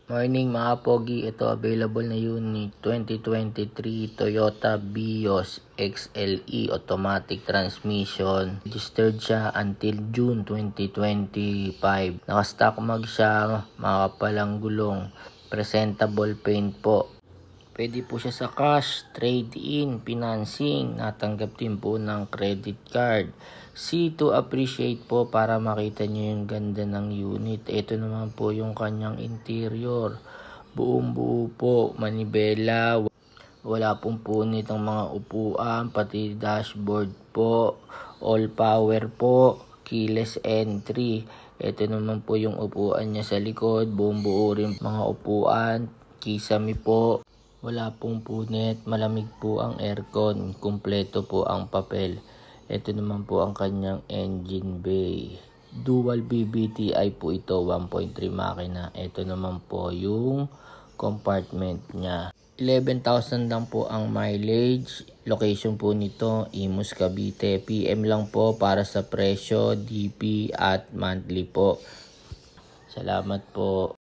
Morning mga pogi, ito available na unit 2023 Toyota Vios XLE automatic transmission. Registered siya until June 2025. Nakastock mag siya, makapalang gulong, presentable paint po. Pwede po siya sa cash, trade-in, financing, natanggap din po ng credit card. C to appreciate po para makita nyo yung ganda ng unit. Ito naman po yung kanyang interior. Buong buo po, manibela, wala pong punit ang mga upuan, pati dashboard po, all power po, keyless entry. Ito naman po yung upuan niya sa likod, buong buo rin mga upuan, kisame po. Wala pong punit, malamig po ang aircon, kumpleto po ang papel. Ito naman po ang kanyang engine bay. Dual BBTI po ito, 1.3 makina. Ito naman po yung compartment niya. 11,000 lang po ang mileage. Location po nito, Imus, Cavite. PM lang po para sa presyo, DP at monthly po. Salamat po.